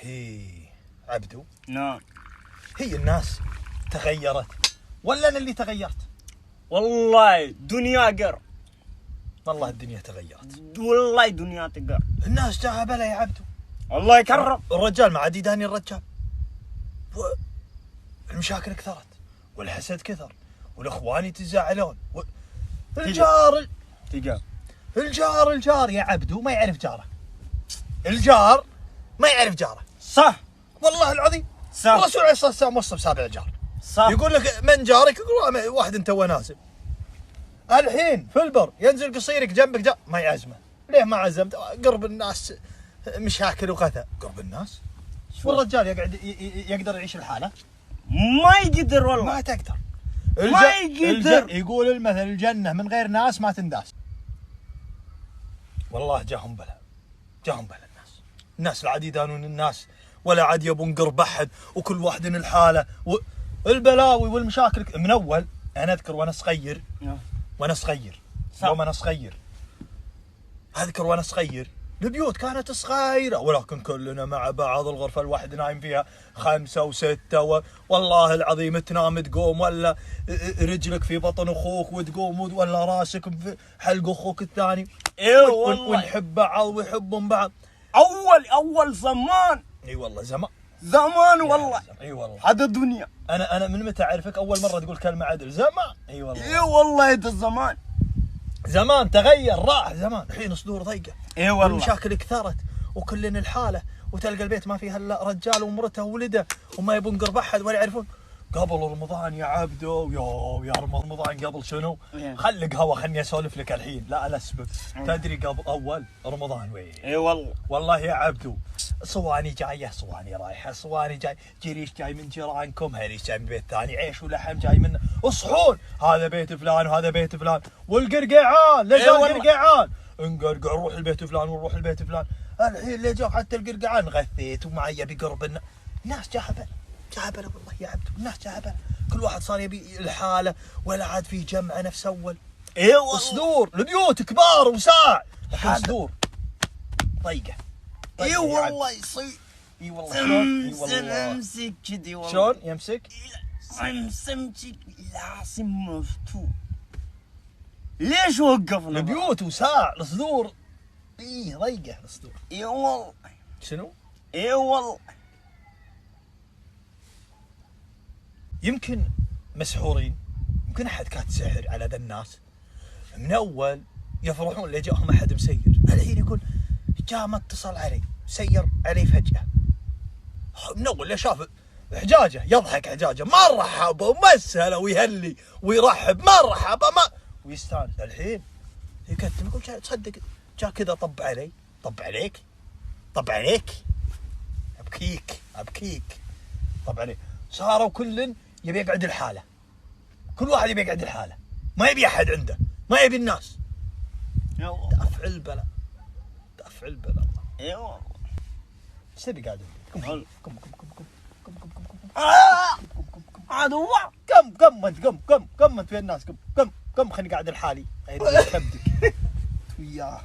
هي عبدو، نعم. هي الناس تغيرت ولا أنا اللي تغيرت؟ والله دنيا قر. والله الدنيا تغيرت، والله دنيا تقر. الناس جاها بلا يا عبدو. الله يكرم. الرجال ما عاد يداني الرجال، المشاكل كثرت والحسد كثر والاخوان يتزاعلون الجار يا عبدو ما يعرف جاره. الجار ما يعرف جاره. صح والله العظيم. صح. الرسول عليه الصلاه والسلام وصف سابع الجار. صح. يقول لك من جارك؟ يقول واحد انت وناسب. الحين في البر ينزل قصيرك جنبك ما يعزمه. ليه ما عزمت؟ قرب الناس مشاكل وقثى. قرب الناس والرجال يقدر يعيش الحالة؟ ما يقدر والله. ما تقدر. ما يقدر. يقول المثل الجنة من غير ناس ما تنداس. والله جاهم بلا الناس لا عاد يدانون الناس ولا عاد يبون قرب احد، وكل واحد الحالة والبلاوي والمشاكل من اول. انا اذكر وانا صغير اذكر وانا صغير البيوت كانت صغيرة ولكن كلنا مع بعض. الغرفة الواحد نايم فيها 5 و6 والله العظيم تنام تقوم، ولا رجلك في بطن اخوك وتقوم، ولا راسك في حلق اخوك الثاني. ونحب بعض ويحبون بعض. اول زمان. اي والله زمان والله. اي والله هذا الدنيا. انا من متى اعرفك اول مرة تقول كلمة عدل؟ زمان. اي والله. اي والله هذا الزمان. زمان تغير، راح زمان. الحين صدور ضيقة. اي والله. والمشاكل كثرت وكلنا الحالة، وتلقى البيت ما فيها الا رجال ومرته وولده وما يبون قرب احد ولا يعرفون. قبل رمضان يا عبدو، يا رمضان قبل شنو؟ خلي قهوة خلني اسولف لك الحين. لا اسبك. تدري قبل اول رمضان وين؟ اي والله يا عبدو، صواني جايه صواني رايحه، صواني جاي، جريش جاي من جيرانكم، هريش جاي من بيت ثاني، عيش ولحم جاي من اصحون، هذا بيت فلان وهذا بيت فلان، والقرقعان ليش القرقعان؟ نقرقع نروح البيت فلان ونروح البيت فلان. الحين ليه جاء حتى القرقعان غثيت ومعي بقرب الناس جاها بلا والله يا عبدو. الناس جاها بلا، كل واحد صار يبي الحاله ولا عاد في جمعه نفس اول. اي والله. صدور البيوت كبار وساع لكن صدور ضيقه. اي والله يصير. اي والله. شلون؟ اي والله. امسك كذي والله. شلون يمسك؟ امسك لازم مفتوح. ليش وقفنا؟ البيوت وساع الصدور. اي ضيقه الصدور. اي والله. شنو؟ اي والله. يمكن مسحورين، يمكن احد كات سحر على ذا الناس. من اول يفرحون اللي جاهم احد مسير، الحين يقول جاء ما اتصل علي، سير علي فجأة. من اول اللي شاف حجاجه يضحك، حجاجه ما رحب ومسهله ويهلي ويرحب، ما رحب ما ويستانس. الحين يكتم يقول تصدق جاء كذا طب علي، طب عليك ابكيك طب عليك. صاروا كل يبي يقعد الحاله، كل واحد يبي يقعد الحاله، ما يبي احد عنده، ما يبي الناس. دافع البلاء. اي والله. ايش تبي قاعد؟ كم هذا هو. كم انت في الناس، كم خليني قاعد لحالي. كبدك وياه